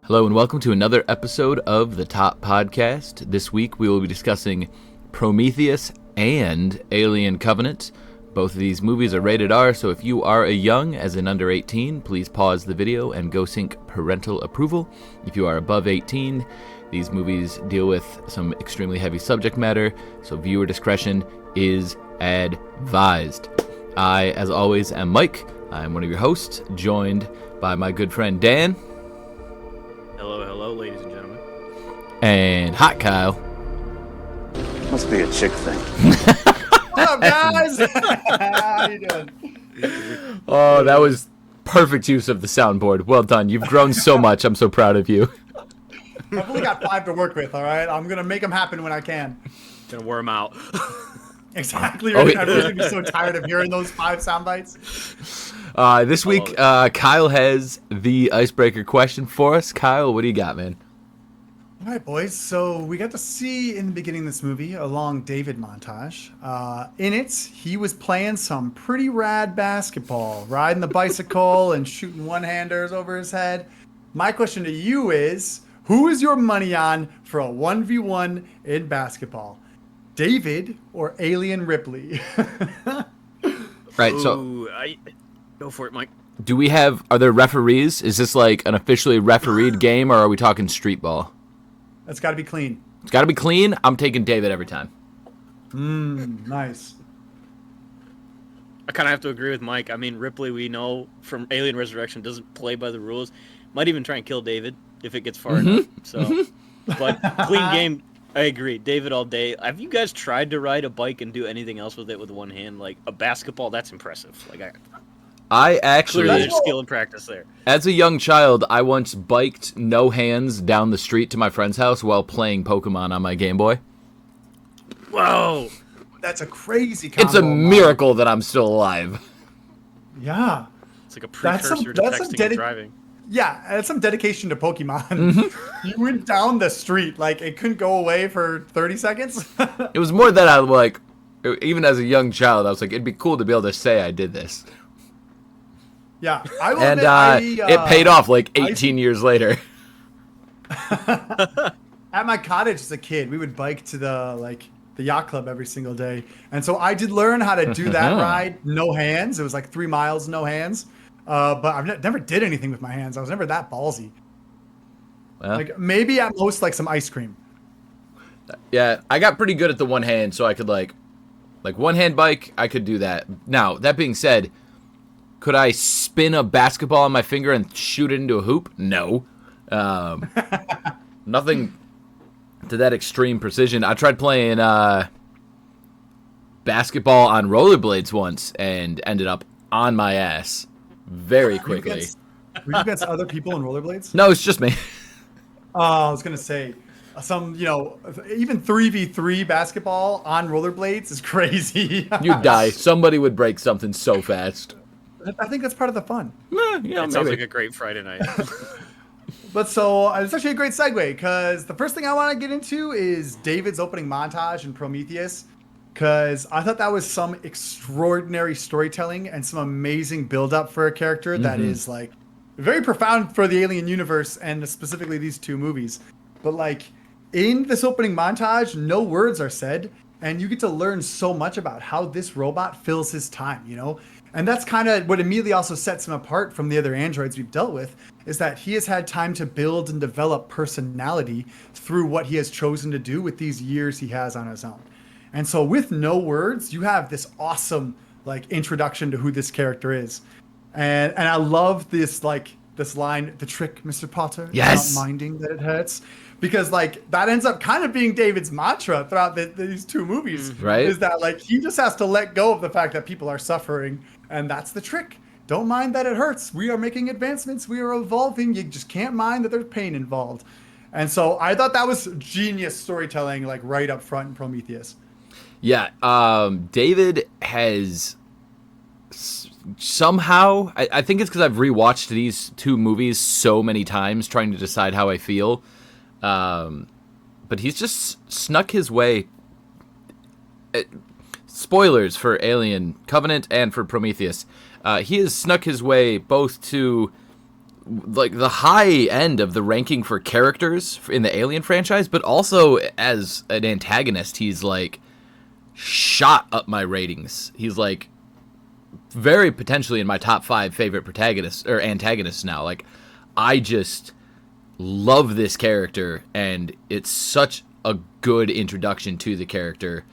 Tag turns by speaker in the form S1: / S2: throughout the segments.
S1: Hello and welcome to another episode of the Top Podcast. This week we will be discussing Promethius and Alien Covenant. Both of these movies are rated R, so if you are a young, as in under 18, please pause the video and go sync parental approval. If you are above 18, these movies deal with some extremely heavy subject matter, so viewer discretion is advised. I, as always, am Mike. I am one of your hosts, joined by my good friend Dan.
S2: Hello, ladies and gentlemen.
S1: And Hot Kyle.
S3: Must be a chick thing.
S4: What's up, guys? How you doing?
S1: Oh, that was perfect use of the soundboard. Well done. You've grown so much. I'm so proud of you.
S4: I've only got 5 to work with, all right? I'm going to make them happen when I can.
S2: Gonna wear them out.
S4: Exactly.
S1: Oh,
S4: Right?
S1: yeah.
S4: Everyone's going to be so tired of hearing those 5 sound bites.
S1: This week, Kyle has the icebreaker question for us. Kyle, what do you got, man?
S4: All right, boys. So we got to see in the beginning of this movie a long David montage. In it, he was playing some pretty rad basketball, riding the bicycle and shooting one-handers over his head. My question to you is, who is your money on for a 1v1 in basketball? David or Alien Ripley?
S1: Right, so
S2: Ooh, go for it, Mike.
S1: are there referees? Is this like an officially refereed game, or are we talking street ball?
S4: That's got to be clean.
S1: It's got to be clean. I'm taking David every time.
S4: Nice.
S2: I kind of have to agree with Mike. I mean, Ripley, we know from Alien Resurrection, doesn't play by the rules. Might even try and kill David if it gets far enough. So, but clean game. I agree. David all day. Have you guys tried to ride a bike and do anything else with it with one hand? Like a basketball, that's impressive. Like
S1: I actually,
S2: clearly there's skill and practice there.
S1: as a young child, I once biked no hands down the street to my friend's house while playing Pokemon on my Game Boy.
S2: Whoa.
S4: That's a crazy combo.
S1: It's a miracle that I'm still alive.
S4: Yeah.
S2: It's like a
S4: That's
S2: precursor
S4: some
S2: to texting and driving.
S4: Yeah, that's some dedication to Pokemon. You went down the street, like it couldn't go away for 30 seconds.
S1: It was more that I like, even as a young child, I was like, it'd be cool to be able to say I did this.
S4: Yeah, I will
S1: And
S4: admit,
S1: it paid off like 18 years later.
S4: At my cottage as a kid, we would bike to the yacht club every single day, and so I did learn how to do that ride, no hands. It was like 3 miles, no hands. But I've never did anything with my hands. I was never that ballsy.
S1: Well,
S4: Like maybe at most like some ice cream.
S1: yeah, I got pretty good at the one hand, so I could like one hand bike, I could do that. Now, that being said, could I spin a basketball on my finger and shoot it into a hoop? No. Nothing to that extreme precision. I tried playing basketball on rollerblades once and ended up on my ass very quickly.
S4: Were you against other people in rollerblades?
S1: No, it's just me.
S4: Oh, I was gonna say, even 3v3 basketball on rollerblades is crazy.
S1: You'd die. Somebody would break something so fast.
S4: I think that's part of the fun.
S1: Yeah,
S2: It sounds like a great Friday night.
S4: But so it's actually a great segue because the first thing I want to get into is David's opening montage in Prometheus, because I thought that was some extraordinary storytelling and some amazing build-up for a character that is like very profound for the Alien universe and specifically these 2 movies. But like in this opening montage, no words are said, and you get to learn so much about how this robot fills his time, you know? And that's kind of what immediately also sets him apart from the other androids we've dealt with, is that he has had time to build and develop personality through what he has chosen to do with these years he has on his own. And so with no words, you have this awesome like introduction to who this character is. And I love this line, the trick, Mr. Potter,
S1: Yes.
S4: not minding that it hurts. Because like that ends up kind of being David's mantra throughout these 2 movies,
S1: Right.
S4: is that like he just has to let go of the fact that people are suffering, and that's the trick. Don't mind that it hurts. We are making advancements. We are evolving. You just can't mind that there's pain involved. And so I thought that was genius storytelling, like right up front in Prometheus.
S1: Yeah, David has somehow, I think it's because I've rewatched these 2 movies so many times trying to decide how I feel. But he's just snuck his way. Spoilers for Alien Covenant and for Prometheus. He has snuck his way both to like the high end of the ranking for characters in the Alien franchise, but also as an antagonist, he's like shot up my ratings. He's like very potentially in my top 5 favorite protagonists or antagonists now. Like, I just love this character, and it's such a good introduction to the character,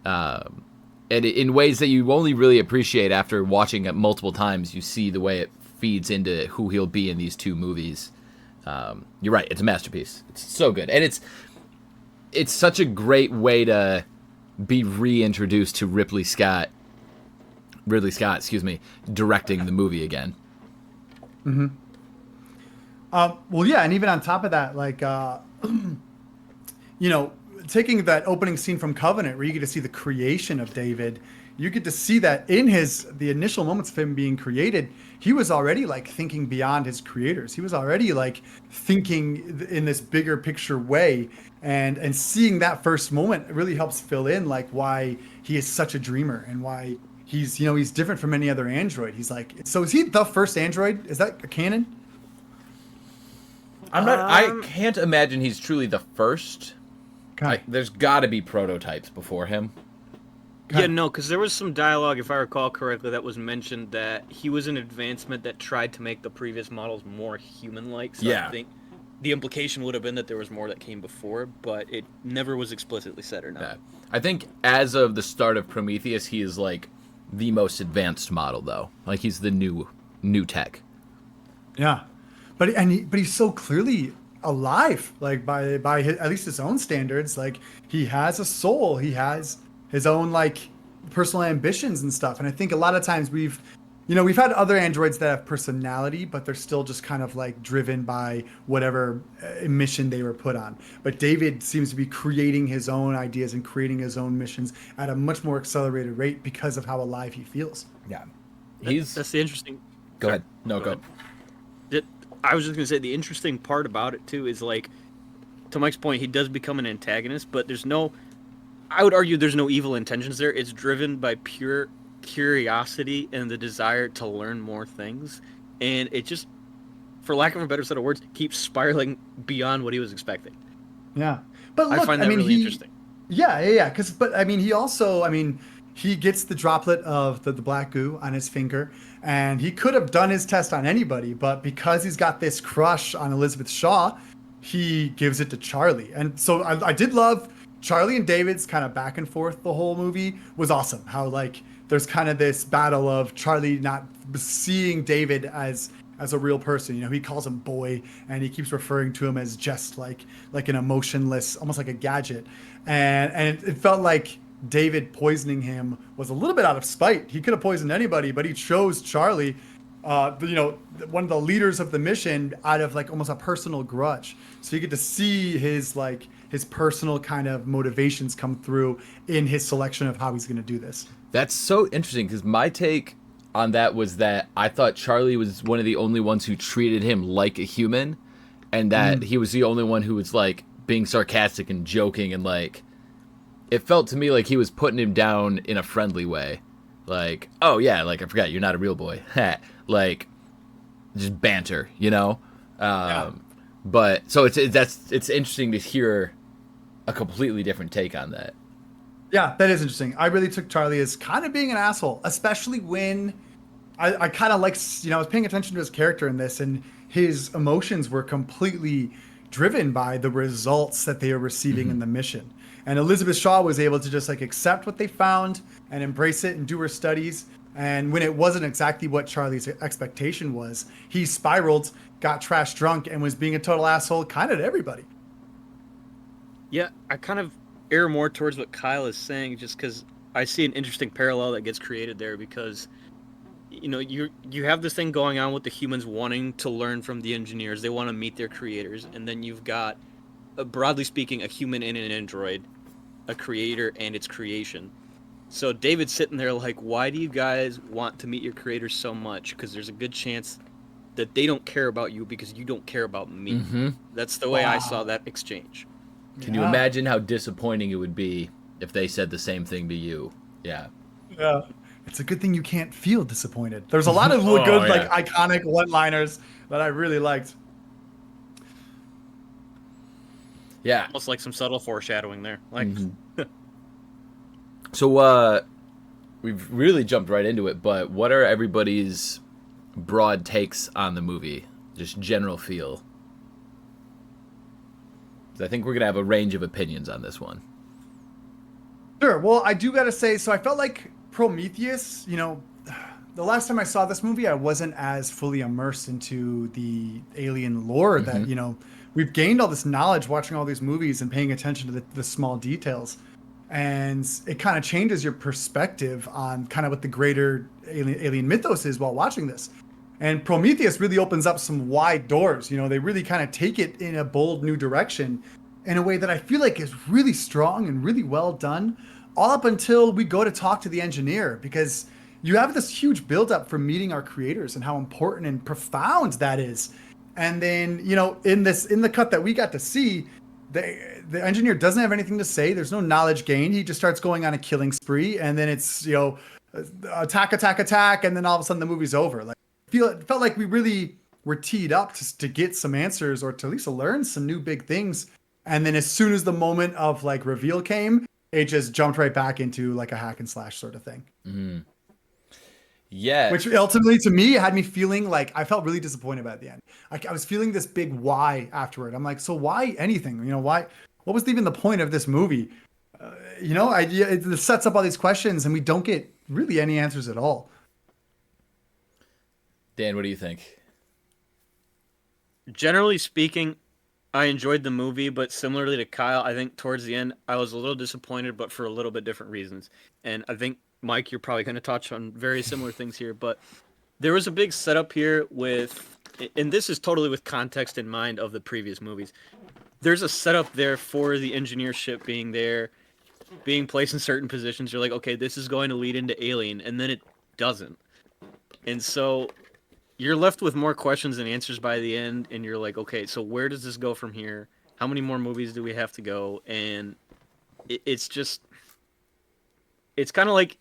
S1: and in ways that you only really appreciate after watching it multiple times. You see the way it feeds into who he'll be in these 2 movies. You're right, it's a masterpiece. It's so good, and it's such a great way to be reintroduced to Ridley Scott, directing the movie again.
S4: Mm-hmm. Well, yeah, and even on top of that, like, you know, taking that opening scene from Covenant, where you get to see the creation of David, you get to see that in the initial moments of him being created, he was already like thinking beyond his creators. He was already like thinking in this bigger picture way, and seeing that first moment really helps fill in like why he is such a dreamer and why he's different from any other android. He's like, so is he the first android? Is that a canon?
S1: I can't imagine he's truly the first.
S4: Okay.
S1: There's got to be prototypes before him.
S2: Yeah, no, because there was some dialogue, if I recall correctly, that was mentioned that he was an advancement that tried to make the previous models more human-like. So
S1: Yeah.
S2: I think the implication would have been that there was more that came before, but it never was explicitly said or not.
S1: Yeah. I think as of the start of Prometheus, he is like the most advanced model, though. Like, he's the new tech.
S4: Yeah, but he's so clearly alive, like by at least his own standards. Like, he has a soul. He has his own like personal ambitions and stuff. And I think a lot of times we've had other androids that have personality, but they're still just kind of like driven by whatever mission they were put on. But David seems to be creating his own ideas and creating his own missions at a much more accelerated rate because of how alive he feels.
S1: Yeah.
S2: That's the interesting...
S1: Go ahead. No, go.
S2: I was just going to say, the interesting part about it, too, is like, to Mike's point, he does become an antagonist, but I would argue there's no evil intentions there. It's driven by pure curiosity and the desire to learn more things. And it just, for lack of a better set of words, keeps spiraling beyond what he was expecting.
S4: Yeah. But look,
S2: I find that really interesting.
S4: Yeah. He gets the droplet of the black goo on his finger, and he could have done his test on anybody, but because he's got this crush on Elizabeth Shaw, he gives it to Charlie. And so I did love Charlie and David's kind of back and forth the whole movie was awesome. How like there's kind of this battle of Charlie not seeing David as a real person. You know, he calls him boy, and he keeps referring to him as just like an emotionless, almost like a gadget. And it felt like David poisoning him was a little bit out of spite. He could have poisoned anybody, but he chose Charlie, one of the leaders of the mission, out of like almost a personal grudge. So you get to see his personal kind of motivations come through in his selection of how he's going to do this.
S1: That's so interesting, because my take on that was that I thought Charlie was one of the only ones who treated him like a human, and that he was the only one who was like being sarcastic and joking, and like it felt to me like he was putting him down in a friendly way. Like, oh yeah, like I forgot you're not a real boy. Like, just banter, you know?
S4: Yeah.
S1: But so it's interesting to hear a completely different take on that.
S4: Yeah, that is interesting. I really took Charlie as kind of being an asshole, especially when I kind of like, I was paying attention to his character in this, and his emotions were completely driven by the results that they were receiving in the mission. And Elizabeth Shaw was able to just like accept what they found and embrace it and do her studies. And when it wasn't exactly what Charlie's expectation was, he spiraled, got trash drunk, and was being a total asshole kind of to everybody.
S2: Yeah, I kind of err more towards what Kyle is saying, just because I see an interesting parallel that gets created there, because you have this thing going on with the humans wanting to learn from the engineers. They want to meet their creators, and then you've got, broadly speaking, a human and an android, a creator and its creation. So David's sitting there like, why do you guys want to meet your creators so much? Because there's a good chance that they don't care about you because you don't care about me.
S1: Mm-hmm.
S2: That's the way I saw that exchange.
S1: Can you imagine how disappointing it would be if they said the same thing to you? Yeah.
S4: Yeah. it's a good thing you can't feel disappointed. There's a lot of good, like, iconic one-liners that I really liked.
S1: Yeah.
S2: Almost like some subtle foreshadowing there. Like,
S1: So, we've really jumped right into it, but what are everybody's broad takes on the movie? Just general feel. 'Cause I think we're going to have a range of opinions on this one.
S4: Sure. Well, I do got to say, so I felt like Prometheus, you know, the last time I saw this movie, I wasn't as fully immersed into the alien lore that, you know, we've gained all this knowledge watching all these movies and paying attention to the small details. And it kind of changes your perspective on kind of what the greater alien mythos is while watching this. And Prometheus really opens up some wide doors. You know, they really kind of take it in a bold new direction in a way that I feel like is really strong and really well done, all up until we go to talk to the engineer, because you have this huge buildup for meeting our creators and how important and profound that is. And then, you know, in the cut that we got to see, the engineer doesn't have anything to say. There's no knowledge gained. He just starts going on a killing spree, and then it's, you know, attack, and then all of a sudden the movie's over. Like, it felt like we really were teed up to get some answers, or to at least learn some new big things. And then as soon as the moment of like reveal came, it just jumped right back into like a hack and slash sort of thing.
S1: Mm-hmm. Yeah.
S4: Which ultimately to me had me feeling like I felt really disappointed by the end. I was feeling this big why afterward. I'm like, so why anything? You know, why? What was even the point of this movie? You know, it sets up all these questions and we don't get really any answers at all.
S1: Dan, what do you think?
S2: generally speaking, I enjoyed the movie, but similarly to Kyle, I think towards the end I was a little disappointed, but for a little bit different reasons. And I think, Mike, you're probably going to touch on very similar things here, but there was a big setup here with, and this is totally with context in mind of the previous movies. There's a setup there for the engineer ship being there, being placed in certain positions. You're like, okay, this is going to lead into Alien, and then it doesn't. And so you're left with more questions than answers by the end, and you're like, okay, so where does this go from here? How many more movies do we have to go? And it's just, it's kind of like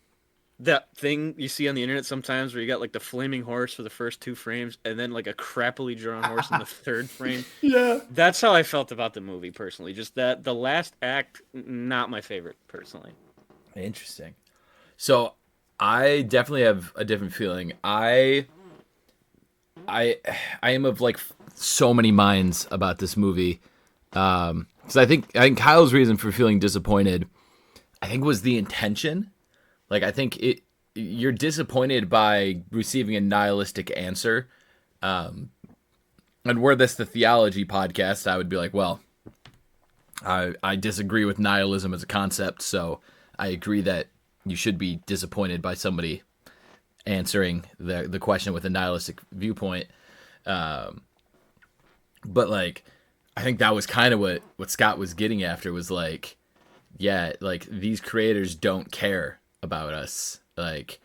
S2: that thing you see on the internet sometimes where you got like the flaming horse for the first 2 frames and then like a crappily drawn horse in the 3rd frame.
S4: Yeah.
S2: That's how I felt about the movie personally. Just that the last act, not my favorite personally.
S1: Interesting. So I definitely have a different feeling. I am of like so many minds about this movie. Because I think Kyle's reason for feeling disappointed, I think, was the intention. Like, I think you're disappointed by receiving a nihilistic answer. And were this the theology podcast, I would be like, well, I disagree with nihilism as a concept, so I agree that you should be disappointed by somebody answering the question with a nihilistic viewpoint. But, like, I think that was kind of what Scott was getting after, was like, yeah, like, these creators don't care about us. Like,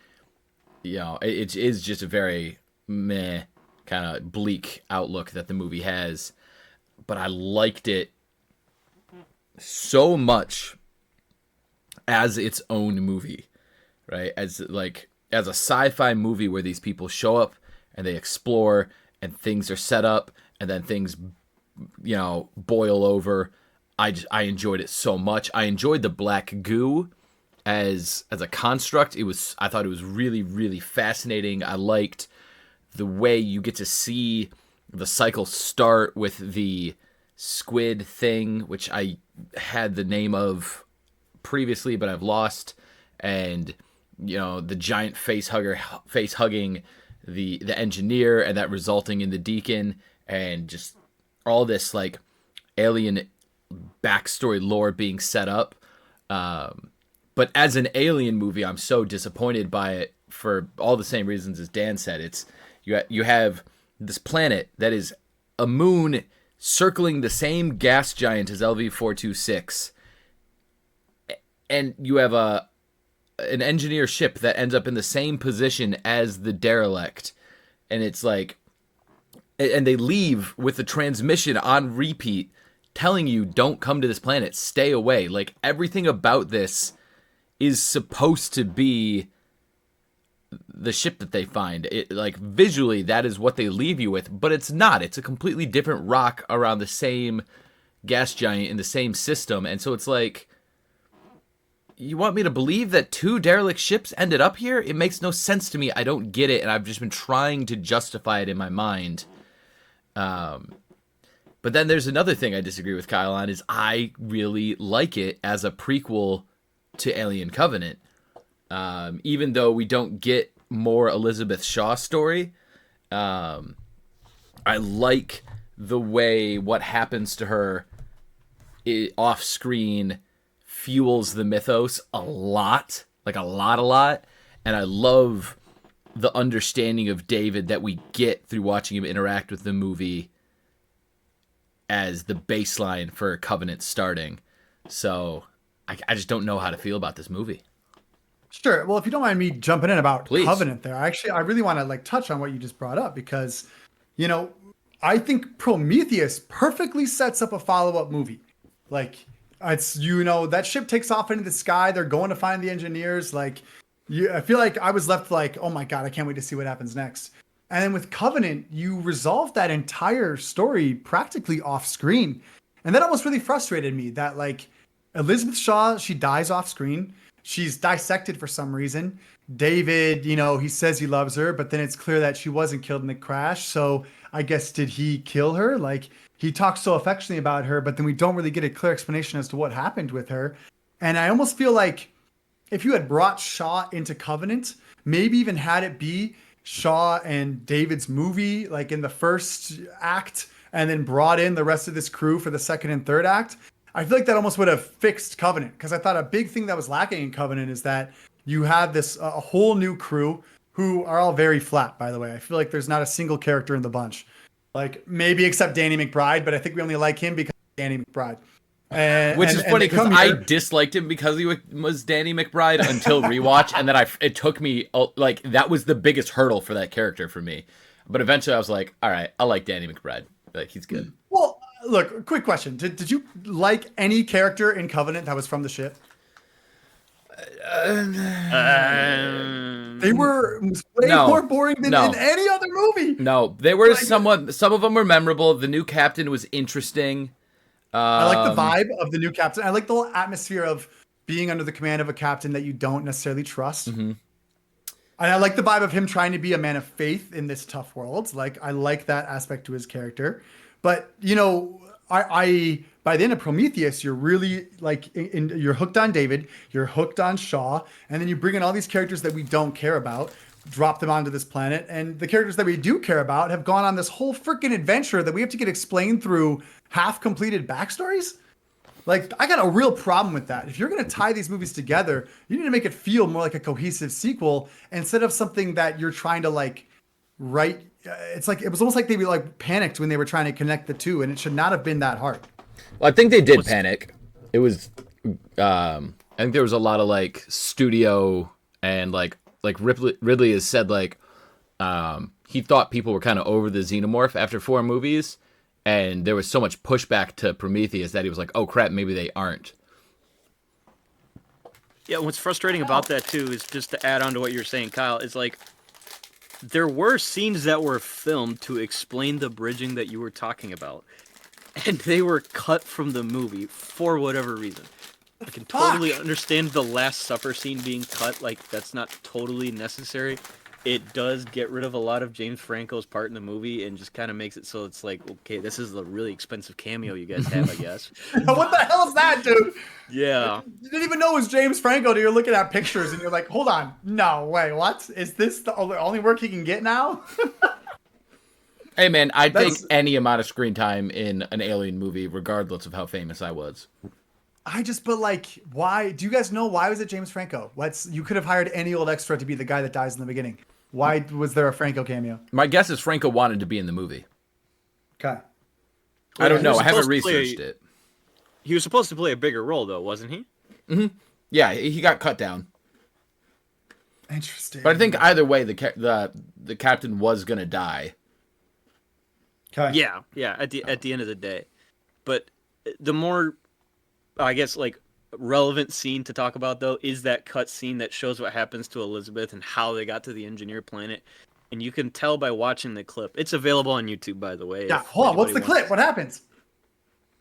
S1: you know, it is just a very meh kind of bleak outlook that the movie has, but I liked it so much as its own movie, right? As a sci-fi movie where these people show up and they explore and things are set up and then things, you know, boil over. I enjoyed it so much. I enjoyed the black goo as a construct. I thought it was really, really fascinating. I liked the way you get to see the cycle start with the squid thing, which I had the name of previously, but I've lost. And, you know, the giant face hugging the engineer, and that resulting in the deacon, and just all this like alien backstory lore being set up. But as an Alien movie, I'm so disappointed by it for all the same reasons as Dan said. It's you have this planet that is a moon circling the same gas giant as LV-426, and you have an engineer ship that ends up in the same position as the derelict, and it's like, and they leave with the transmission on repeat telling you, don't come to this planet, stay away. Like, everything about this is supposed to be the ship that they find. It, like, visually, that is what they leave you with, but it's not. It's a completely different rock around the same gas giant in the same system, and so it's like, you want me to believe that 2 derelict ships ended up here? It makes no sense to me. I don't get it, and I've just been trying to justify it in my mind. But then there's another thing I disagree with Kyle on, is I really like it as a prequel to Alien Covenant. Even though we don't get more Elizabeth Shaw story, I like the way what happens to her off screen fuels the mythos a lot, like a lot. And I love the understanding of David that we get through watching him interact with the movie as the baseline for Covenant starting. So I just don't know how to feel about this movie.
S4: Sure. Well, if you don't mind me jumping in about
S1: Please.
S4: Covenant there, I really want to like touch on what you just brought up, because, you know, I think Prometheus perfectly sets up a follow-up movie. Like, it's, you know, that ship takes off into the sky. They're going to find the engineers. Like, I feel like I was left like, oh my God, I can't wait to see what happens next. And then with Covenant, you resolve that entire story practically off screen. And that almost really frustrated me that, like, Elizabeth Shaw, she dies off screen. She's dissected for some reason. David, you know, he says he loves her, but then it's clear that she wasn't killed in the crash. So I guess, did he kill her? Like, he talks so affectionately about her, but then we don't really get a clear explanation as to what happened with her. And I almost feel like if you had brought Shaw into Covenant, maybe even had it be Shaw and David's movie, like in the first act, and then brought in the rest of this crew for the second and third act, I feel like that almost would have fixed Covenant. Because I thought a big thing that was lacking in Covenant is that you have this a whole new crew who are all very flat, by the way. I feel like there's not a single character in the bunch. Like, maybe except Danny McBride, but I think we only like him because of Danny McBride.
S1: Which is funny, because I disliked him because he was Danny McBride until rewatch, and then it took me, like, that was the biggest hurdle for that character for me. But eventually I was like, all right, I like Danny McBride. Like, he's good.
S4: Well, look, quick question. Did you like any character in Covenant that was from the ship? They were way more boring than in any other movie.
S1: No, they were some of them were memorable. The new captain was interesting.
S4: I like the vibe of the new captain. I like the whole atmosphere of being under the command of a captain that you don't necessarily trust. Mm-hmm. And I like the vibe of him trying to be a man of faith in this tough world. Like, I like that aspect to his character. But, you know, I by the end of Prometheus, you're really like, you're hooked on David, you're hooked on Shaw, and then you bring in all these characters that we don't care about, drop them onto this planet, and the characters that we do care about have gone on this whole freaking adventure that we have to get explained through half-completed backstories. Like, I got a real problem with that. If you're going to tie these movies together, you need to make it feel more like a cohesive sequel instead of something that you're trying to, like, write. It's like, it was almost like they were, like, panicked when they were trying to connect the two, and it should not have been that hard.
S1: Well, I think they did panic. It was, I think there was a lot of, like, studio and, like Ridley has said, like, he thought people were kind of over the xenomorph after 4 movies. And there was so much pushback to Prometheus that he was like, oh, crap, maybe they aren't.
S2: Yeah, what's frustrating about that, too, is just to add on to what you're saying, Kyle, is like, there were scenes that were filmed to explain the bridging that you were talking about. And they were cut from the movie for whatever reason. I can totally understand the Last Supper scene being cut. Like, that's not totally necessary. It does get rid of a lot of James Franco's part in the movie and just kind of makes it so it's like, okay, this is a really expensive cameo you guys have, I guess.
S4: What the hell is that, dude?
S2: Yeah.
S4: You didn't even know it was James Franco until you're looking at pictures and you're like, hold on. No, wait, what? Is this the only work he can get now?
S1: Hey, man, I'd take any amount of screen time in an Alien movie, regardless of how famous I was.
S4: But like, why? Do you guys know why was it James Franco? You could have hired any old extra to be the guy that dies in the beginning. Why was there a Franco cameo?
S1: My guess is Franco wanted to be in the movie.
S4: Okay.
S1: I don't know. I haven't researched it.
S2: He was supposed to play a bigger role, though, wasn't he?
S1: Mm-hmm. Yeah, he got cut down.
S4: Interesting.
S1: But I think either way, the captain was gonna die.
S2: Okay. Yeah. At the end of the day, but the more, I guess, like, relevant scene to talk about though is that cut scene that shows what happens to Elizabeth and how they got to the engineer planet. And you can tell by watching the clip. It's available on YouTube, by the way.
S4: Yeah, hold on. What's the clip? What happens?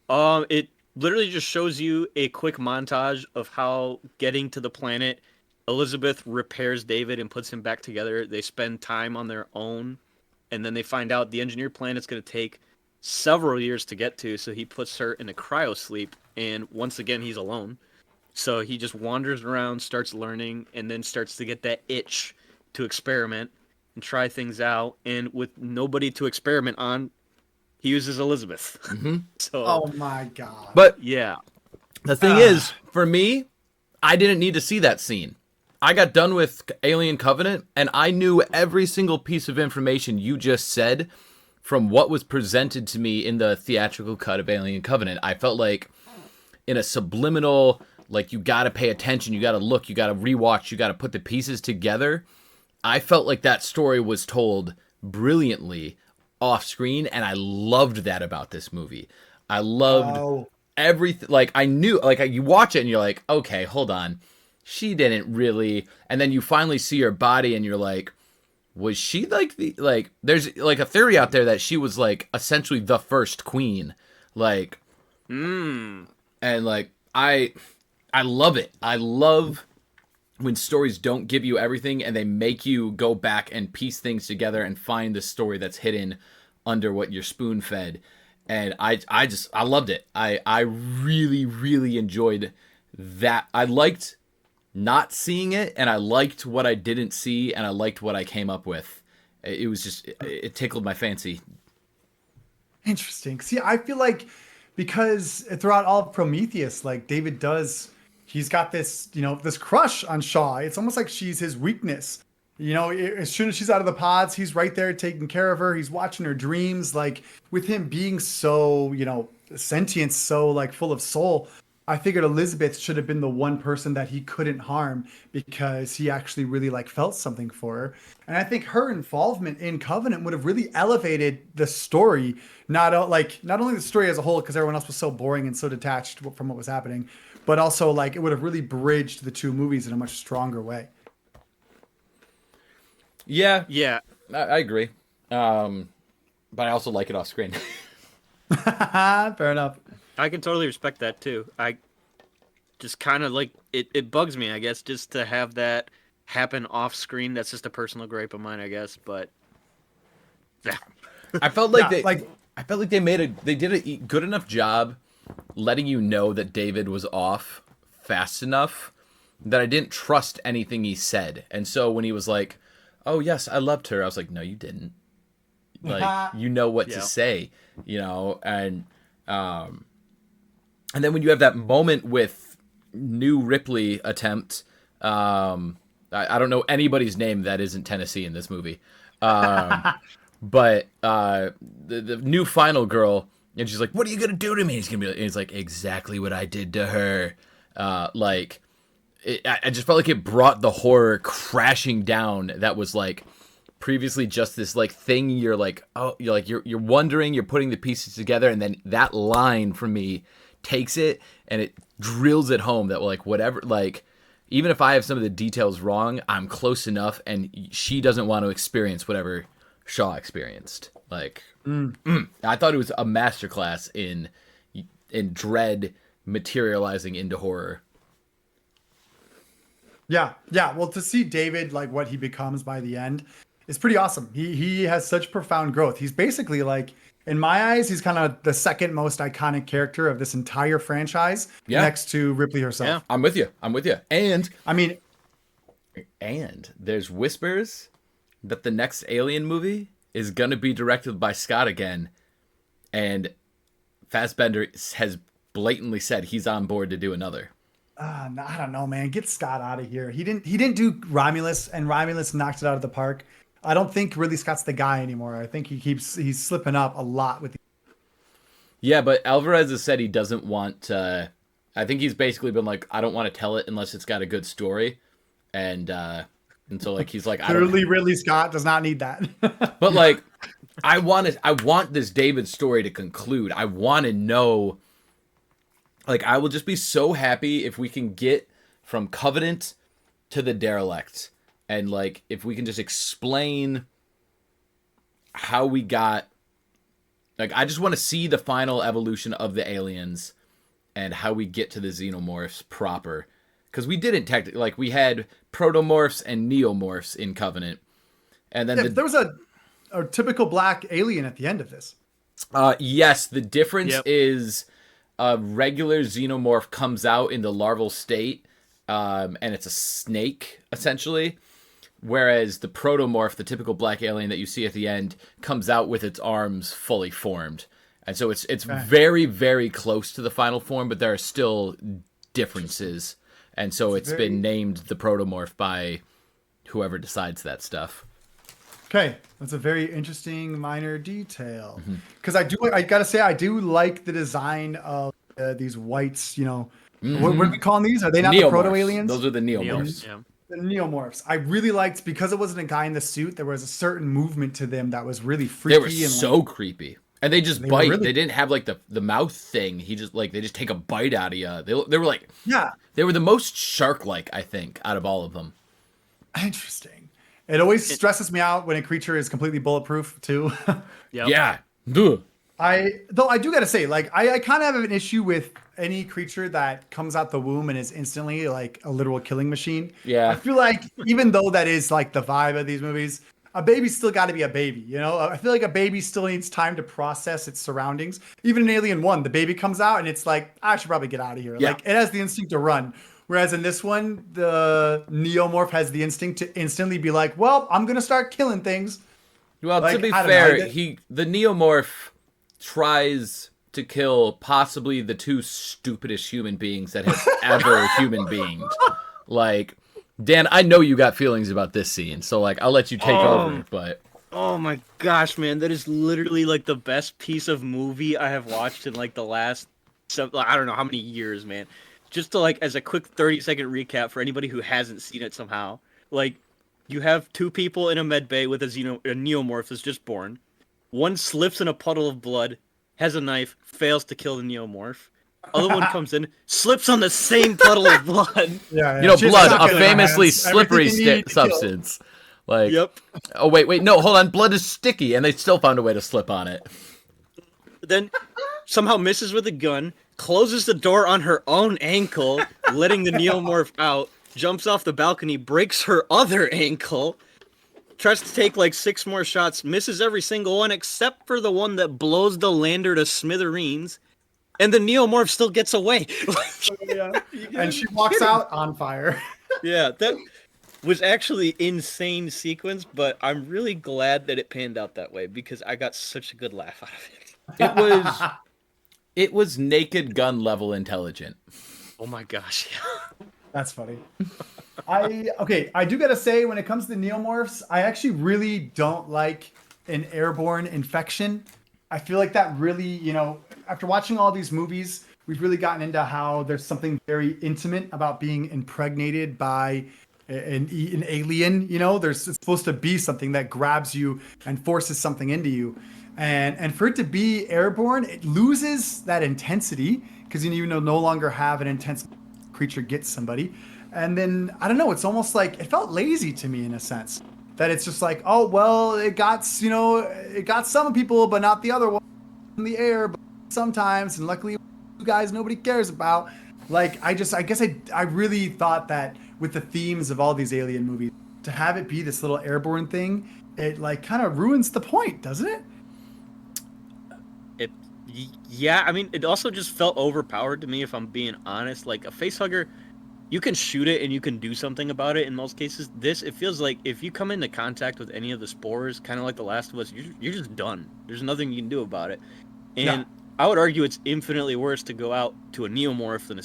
S2: It literally just shows you a quick montage of how getting to the planet, Elizabeth repairs David and puts him back together. They spend time on their own, and then they find out the engineer planet's going to take several years to get to, so he puts her in a cryo sleep, and once again, he's alone. So he just wanders around, starts learning, and then starts to get that itch to experiment and try things out. And with nobody to experiment on, he uses Elizabeth.
S1: Mm-hmm.
S2: So,
S4: oh my god!
S1: But
S2: yeah,
S1: the thing is, for me, I didn't need to see that scene. I got done with Alien Covenant, and I knew every single piece of information you just said from what was presented to me in the theatrical cut of Alien Covenant. I felt like in a subliminal, like, you got to pay attention, you got to look, you got to rewatch, you got to put the pieces together. I felt like that story was told brilliantly off screen, and I loved that about this movie. I loved everything. Like, I knew, like, you watch it and you're like, okay, hold on, she didn't really, and then you finally see her body and you're like, was she like the, like, there's like a theory out there that she was like essentially the first queen, like, and like, I love it. I love when stories don't give you everything and they make you go back and piece things together and find the story that's hidden under what you're spoon fed. And I loved it. I really, really enjoyed that. I liked not seeing it, and I liked what I didn't see, and I liked what I came up with. It was just, it tickled my fancy.
S4: Interesting. See, I feel like because throughout all of Prometheus, like, David does, he's got this, you know, this crush on Shaw. It's almost like she's his weakness. You know, as soon as she's out of the pods, he's right there taking care of her. He's watching her dreams. Like, with him being so, you know, sentient, so like full of soul, I figured Elizabeth should have been the one person that he couldn't harm because he actually really like felt something for her. And I think her involvement in Covenant would have really elevated the story, not only the story as a whole, because everyone else was so boring and so detached from what was happening, but also like it would have really bridged the two movies in a much stronger way.
S1: Yeah,
S2: I
S1: agree. But I also like it off screen.
S4: Fair enough.
S2: I can totally respect that too. I just kind of like it bugs me, I guess, just to have that happen off screen. That's just a personal gripe of mine, I guess. But yeah,
S1: I felt like they did a good enough job letting you know that David was off fast enough that I didn't trust anything he said. And so when he was like, "Oh yes, I loved her," I was like, "No, you didn't." Like, you know what to say, you know, and then when you have that moment with new Ripley attempt, I don't know anybody's name that isn't Tennessee in this movie, but the new final girl, and she's like, "What are you gonna do to me?" He's like, "Exactly what I did to her." I just felt like it brought the horror crashing down. That was like previously just this like thing. You're like, oh, you're wondering, you're putting the pieces together, and then that line from me takes it and it drills it home that like whatever, like even if I have some of the details wrong, I'm close enough, and she doesn't want to experience whatever Shaw experienced. Like, I thought it was a masterclass in dread materializing into horror. Yeah.
S4: Well, to see David, like what he becomes by the end, is pretty awesome. He has such profound growth. He's basically like, in my eyes, he's kind of the second most iconic character of this entire franchise, next to Ripley herself.
S1: Yeah, I'm with you. And
S4: I mean,
S1: there's whispers that the next Alien movie is gonna be directed by Scott again, and Fassbender has blatantly said he's on board to do another.
S4: No, I don't know, man. Get Scott out of here. He didn't do Romulus, and Romulus knocked it out of the park. I don't think Ridley Scott's the guy anymore. I think he's slipping up a lot with.
S1: Yeah, but Alvarez has said he doesn't want. I think he's basically been like, I don't want to tell it unless it's got a good story, and so like he's like,
S4: clearly Ridley Scott does not need that.
S1: But like, I want this David story to conclude. I want to know Like, I will just be so happy if we can get from Covenant to the Derelict. And, like, if we can just explain how we got... Like, I just want to see the final evolution of the aliens and how we get to the xenomorphs proper. Because we didn't technically... Like, we had protomorphs and neomorphs in Covenant. And then
S4: there was a typical black alien at the end of this.
S1: Yes, the difference is a regular xenomorph comes out in the larval state, and it's a snake, essentially. Whereas the protomorph, the typical black alien that you see at the end, comes out with its arms fully formed. And so it's very, very close to the final form, but there are still differences. And so it's been named the protomorph by whoever decides that stuff.
S4: Okay, that's a very interesting minor detail. Because I gotta say, I do like the design of these whites. You know, what are we calling these? Are they not
S1: Neomorphs.
S4: the proto aliens?
S1: Those are the neomorphs.
S2: Yeah.
S4: The neomorphs. I really liked, because it wasn't a guy in the suit. There was a certain movement to them that was really freaky.
S1: They were so creepy, and they just bite.
S4: Really...
S1: They didn't have like the mouth thing. They just take a bite out of you. They were like they were the most shark-like, I think, out of all of them.
S4: Interesting. It always stresses me out when a creature is completely bulletproof too.
S1: Yeah. Duh.
S4: I do gotta say, like, I kind of have an issue with any creature that comes out the womb and is instantly like a literal killing machine.
S1: Yeah.
S4: I feel like even though that is like the vibe of these movies, a baby's still got to be a baby. You know, I feel like a baby still needs time to process its surroundings. Even in Alien 1, the baby comes out and it's like, I should probably get out of here.
S1: Yeah.
S4: Like, it has the instinct to run. Whereas in this one, the neomorph has the instinct to instantly be like, well, I'm going to start killing things.
S1: Well,
S4: like,
S1: to be fair, the neomorph tries to kill possibly the two stupidest human beings that have ever human beinged. Like, Dan, I know you got feelings about this scene, so like I'll let you take over, but
S2: oh my gosh, man, that is literally like the best piece of movie I have watched in like the last I don't know how many years, man. Just to like as a quick 30-second recap for anybody who hasn't seen it somehow. Like, you have two people in a med bay with a neomorph that's just born. One slips in a puddle of blood, has a knife, fails to kill the neomorph. Other one comes in, slips on the same puddle of blood.
S4: Yeah.
S1: You know, blood, a famously slippery substance. Like,
S2: yep.
S1: Oh, wait, no, hold on. Blood is sticky, and they still found a way to slip on it.
S2: Then somehow misses with a gun, closes the door on her own ankle, letting the neomorph out, jumps off the balcony, breaks her other ankle, tries to take like 6 more shots, misses every single one except for the one that blows the lander to smithereens, and the neomorph still gets away.
S4: And she walks out on fire.
S2: Yeah, that was actually insane sequence, but I'm really glad that it panned out that way because I got such a good laugh out of it.
S1: It was Naked Gun level intelligent.
S2: Oh my gosh. Yeah.
S4: That's funny. I do gotta say, when it comes to neomorphs, I actually really don't like an airborne infection. I feel like that really, you know, after watching all these movies, we've really gotten into how there's something very intimate about being impregnated by an alien. You know, it's supposed to be something that grabs you and forces something into you. And for it to be airborne, it loses that intensity because you no longer have an intense creature get somebody. And then, I don't know, it's almost like it felt lazy to me in a sense. That it's just like, oh, well, it got some people, but not the other one in the air, but sometimes. And luckily, you guys, nobody cares about. Like, I guess I really thought that with the themes of all these alien movies, to have it be this little airborne thing, it like kind of ruins the point, doesn't it?
S2: Yeah, I mean, it also just felt overpowered to me, if I'm being honest. Like, a facehugger, you can shoot it and you can do something about it in most cases. It feels like if you come into contact with any of the spores, kind of like The Last of Us, you're just done. There's nothing you can do about it. And I would argue it's infinitely worse to go out to a neomorph than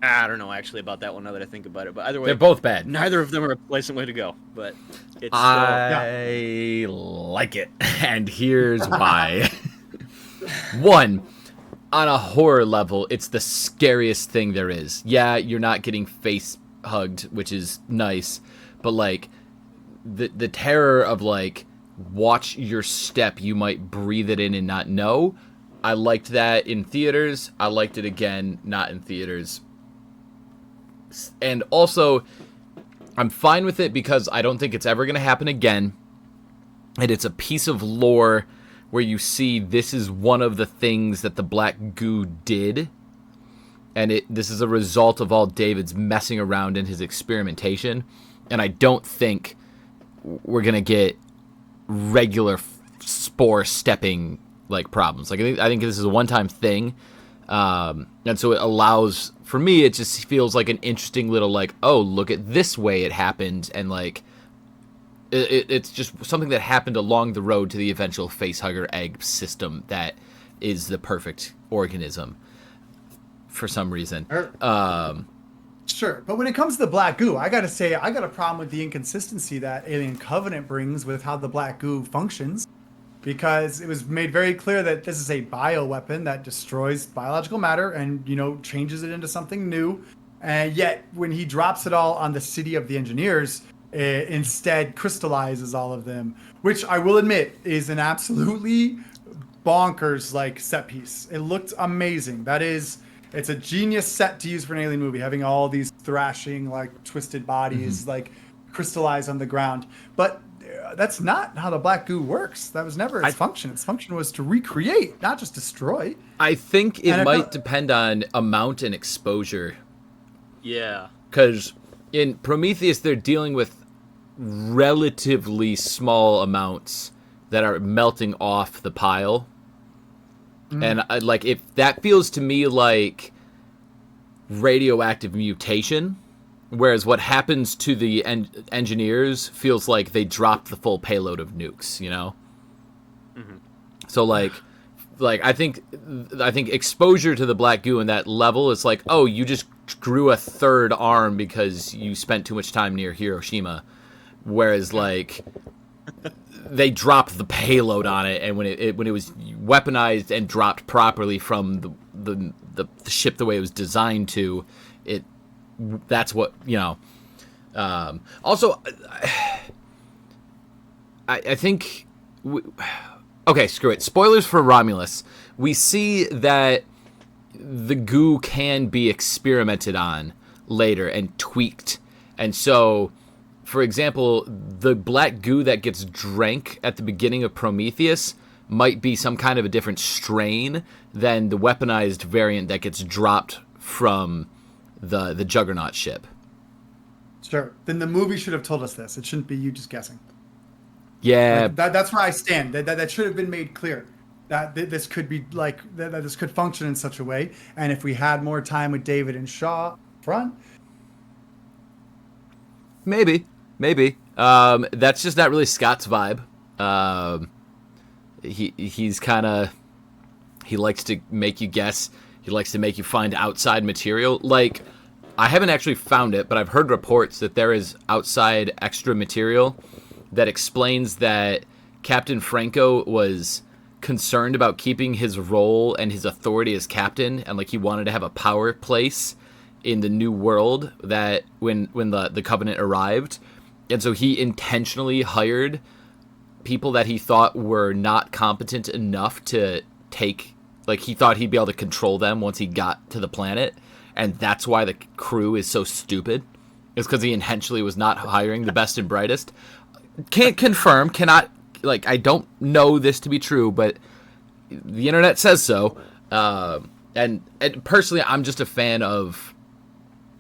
S2: I don't know actually about that one now that I think about it. But either way,
S1: they're both bad.
S2: Neither of them are a pleasant way to go. But it's
S1: I like it. And here's why. One, on a horror level, it's the scariest thing there is. Yeah, you're not getting face hugged, which is nice, but like the terror of like watch your step, you might breathe it in and not know. I liked that in theaters. I liked it again, not in theaters. And also, I'm fine with it because I don't think it's ever going to happen again. And it's a piece of lore where you see this is one of the things that the black goo did. And this is a result of all David's messing around in his experimentation. And I don't think we're going to get regular spore stepping like problems. Like I think this is a one-time thing. And so it allows, for me, it just feels like an interesting little like, oh, look at this way it happened. And like, it's just something that happened along the road to the eventual facehugger egg system that is the perfect organism for some reason.
S4: Sure, but when it comes to the black goo, I gotta say, I got a problem with the inconsistency that Alien Covenant brings with how the black goo functions, because it was made very clear that this is a bioweapon that destroys biological matter and, you know, changes it into something new. And yet, when he drops it all on the City of the Engineers, it instead crystallizes all of them, which I will admit is an absolutely bonkers like set piece. It looked amazing. It's a genius set to use for an alien movie, having all these thrashing, like twisted bodies, like crystallize on the ground. But that's not how the black goo works. That was never its function. Its function was to recreate, not just destroy.
S1: I think it might depend on amount and exposure.
S2: Yeah.
S1: Because in Prometheus, they're dealing with relatively small amounts that are melting off the pile. And if that feels to me like radioactive mutation, whereas what happens to the engineers feels like they dropped the full payload of nukes, you know? So like I think exposure to the black goo in that level is like, oh, you just grew a third arm because you spent too much time near Hiroshima, whereas like they dropped the payload on it, and when it was weaponized and dropped properly from the ship the way it was designed to, that's what, you know. Also, I think okay, screw it. Spoilers for Romulus. We see that the goo can be experimented on later and tweaked, and so, for example, the black goo that gets drank at the beginning of Prometheus might be some kind of a different strain than the weaponized variant that gets dropped from the Juggernaut ship.
S4: Sure. Then the movie should have told us this. It shouldn't be you just guessing.
S1: Yeah.
S4: Like, that's where I stand. That should have been made clear. That this could be like, that this could function in such a way. And if we had more time with David and Shaw front.
S1: Maybe. That's just not really Scott's vibe. He's kind of, he likes to make you guess. He likes to make you find outside material. Like, I haven't actually found it, but I've heard reports that there is outside extra material that explains that Captain Franco was concerned about keeping his role and his authority as captain, and like he wanted to have a power place in the new world that when the Covenant arrived. And so he intentionally hired people that he thought were not competent enough to take, like he thought he'd be able to control them once he got to the planet. And that's why the crew is so stupid. It's because he intentionally was not hiring the best and brightest. Can't confirm, cannot, like, I don't know this to be true, but the internet says so. And personally, I'm just a fan of,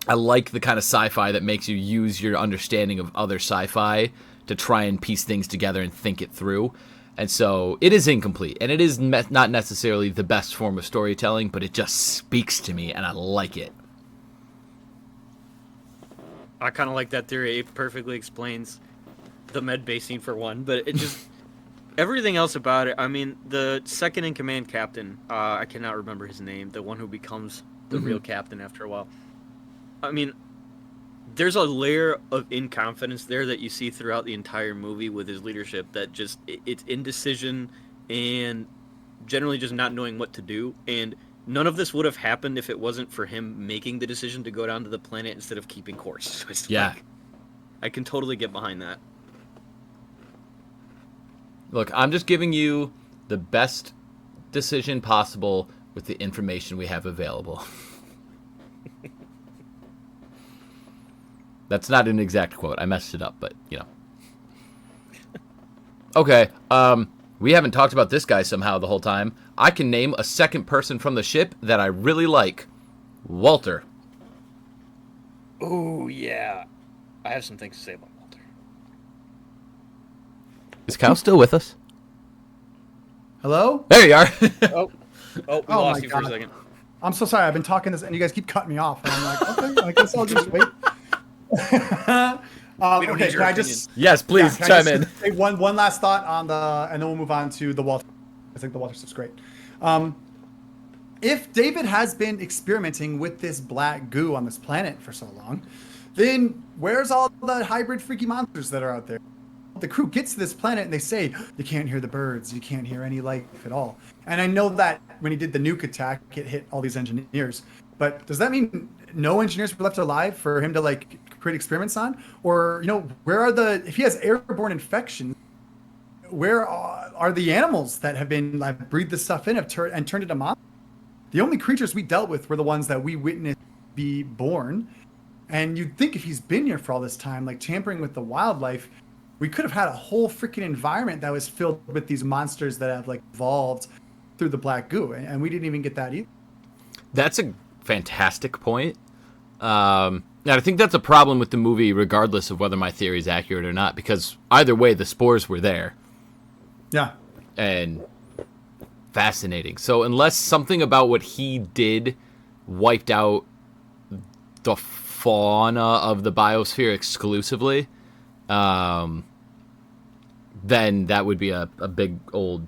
S1: I like the kind of sci-fi that makes you use your understanding of other sci-fi to try and piece things together and think it through. And so it is incomplete, and it is not necessarily the best form of storytelling, but it just speaks to me, and I like it.
S2: I kind of like that theory. It perfectly explains the med bay scene for one, but it just everything else about it. I mean, the second in command captain, I cannot remember his name, the one who becomes the real captain after a while. I mean, there's a layer of inconfidence there that you see throughout the entire movie with his leadership that just, it's indecision and generally just not knowing what to do. And none of this would have happened if it wasn't for him making the decision to go down to the planet instead of keeping course. So it's like, I can totally get behind that.
S1: Look, I'm just giving you the best decision possible with the information we have available. That's not an exact quote. I messed it up, but, you know. Okay, we haven't talked about this guy somehow the whole time. I can name a second person from the ship that I really like. Walter.
S2: Oh, yeah. I have some things to say about Walter.
S1: Is Kyle still with us?
S4: Hello?
S1: There you are.
S2: We lost you for a second.
S4: I'm so sorry. I've been talking this, and you guys keep cutting me off. And I'm like, okay, I guess I'll just wait. Okay, can I just?
S1: Yes, please chime in.
S4: Say one last thought on the, and then we'll move on to the Walter. I think the Walter stuff's great. If David has been experimenting with this black goo on this planet for so long, then where's all the hybrid freaky monsters that are out there? The crew gets to this planet and they say, you can't hear the birds, you can't hear any life at all. And I know that when he did the nuke attack, it hit all these engineers. But does that mean no engineers were left alive for him to like create experiments on? Or, where are if he has airborne infection, where are the animals that have been like breathed this stuff in and turned into monsters? The only creatures we dealt with were the ones that we witnessed be born. And you'd think if he's been here for all this time, like tampering with the wildlife, we could have had a whole freaking environment that was filled with these monsters that have like evolved through the black goo. And we didn't even get that either.
S1: That's a fantastic point. And I think that's a problem with the movie, regardless of whether my theory is accurate or not, because either way, the spores were there.
S4: Yeah.
S1: And fascinating. So unless something about what he did wiped out the fauna of the biosphere exclusively, then that would be a big old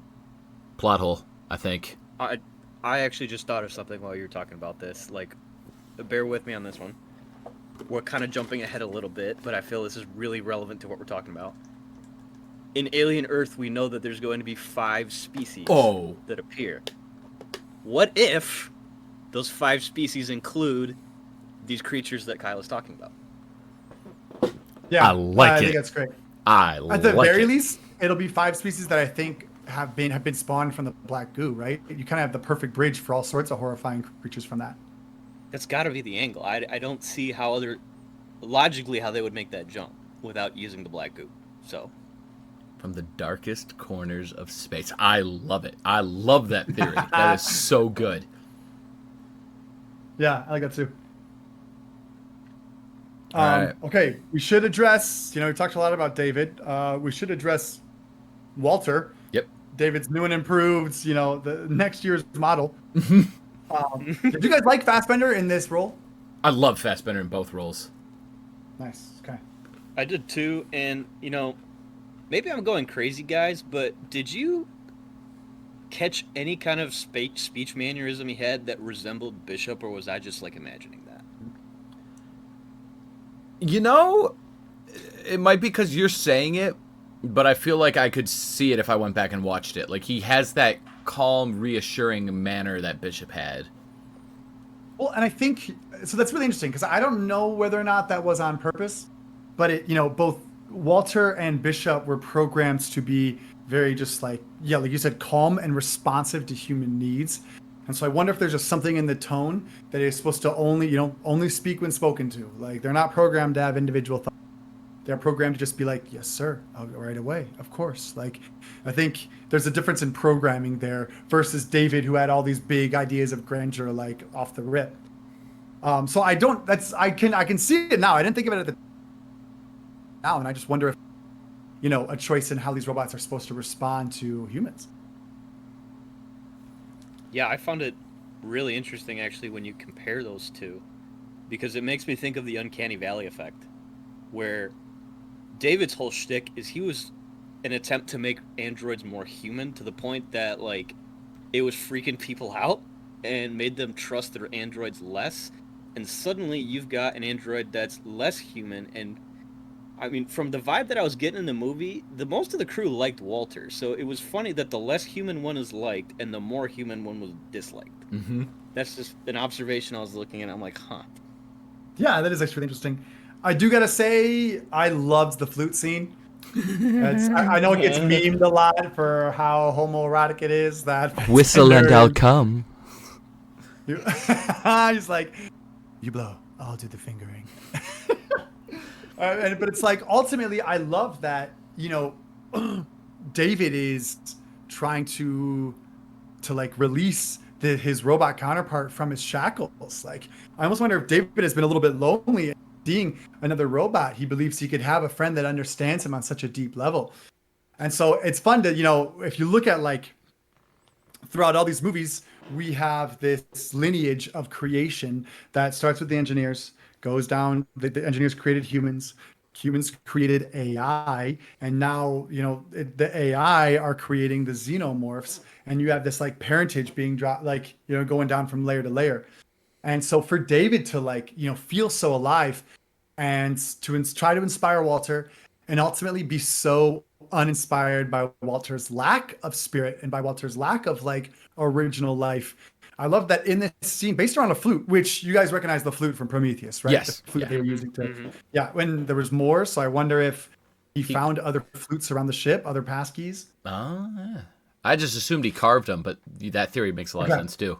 S1: plot hole, I think.
S2: I actually just thought of something while you were talking about this. Like, bear with me on this one. We're kind of jumping ahead a little bit, but I feel this is really relevant to what we're talking about. In Alien Earth, we know that there's going to be 5 species that appear. What if those 5 species include these creatures that Kyle is talking about?
S1: I
S4: Yeah,
S1: like
S4: I
S1: it.
S4: think that's great.
S1: At
S4: the very least, it'll be 5 species that I think have been spawned from the black goo, right? You kind of have the perfect bridge for all sorts of horrifying creatures from that.
S2: That's got to be the angle. I don't see how logically how they would make that jump without using the black goo. So,
S1: from the darkest corners of space. I love it. I love that theory. That is so good.
S4: Yeah, I like that too.
S1: All right.
S4: Okay, we should address, we talked a lot about David. We should address Walter.
S1: Yep.
S4: David's new and improved, the next year's model. Did you guys like Fassbender in this role?
S1: I love Fassbender in both roles.
S4: Nice. Okay.
S2: I did too, and maybe I'm going crazy, guys, but did you catch any kind of speech mannerism he had that resembled Bishop, or was I just like imagining that?
S1: It might be because you're saying it, but I feel like I could see it if I went back and watched it. Like, he has that calm, reassuring manner that Bishop had.
S4: Well, and I think, so that's really interesting, because I don't know whether or not that was on purpose, but both Walter and Bishop were programmed to be very just like you said, calm and responsive to human needs. And so I wonder if there's just something in the tone that is supposed to only speak when spoken to. Like, they're not programmed to have individual thoughts. They're programmed to just be like, yes, sir, I'll go right away. Of course. Like, I think there's a difference in programming there versus David, who had all these big ideas of grandeur, like off the rip. So I can see it now. I didn't think of it at the now. And I just wonder if, a choice in how these robots are supposed to respond to humans.
S2: Yeah, I found it really interesting, actually, when you compare those two, because it makes me think of the Uncanny Valley effect, where David's whole shtick is he was an attempt to make androids more human to the point that, like, it was freaking people out and made them trust their androids less, and suddenly you've got an android that's less human. And I mean, from the vibe that I was getting in the movie, most of the crew liked Walter. So it was funny that the less human one is liked and the more human one was disliked.
S1: Mm-hmm.
S2: That's just an observation I was looking at. I'm like, huh.
S4: Yeah, that is actually really interesting. I do gotta say, I loved the flute scene. I know it gets memed a lot for how homoerotic it is. That
S1: Whistle and I'll come.
S4: He's like, you blow, I'll do the fingering. But it's like, ultimately, I love that, David is trying to like release his robot counterpart from his shackles. Like, I almost wonder if David has been a little bit lonely seeing another robot. He believes he could have a friend that understands him on such a deep level. And so it's fun to, if you look at like throughout all these movies, we have this lineage of creation that starts with the engineers, goes down, the engineers created humans created AI, and now, the AI are creating the xenomorphs, and you have this like parentage being dropped, like, going down from layer to layer. And so for David to like, feel so alive and to try to inspire Walter, and ultimately be so uninspired by Walter's lack of spirit and by Walter's lack of like original life. I love that in this scene, based around a flute, which you guys recognize the flute from Prometheus, right?
S1: Yes.
S4: The flute they were using to,
S2: Mm-hmm.
S4: yeah. When there was more, so I wonder if he found other flutes around the ship, other passkeys.
S1: Oh, yeah. I just assumed he carved them, but that theory makes a lot of sense too.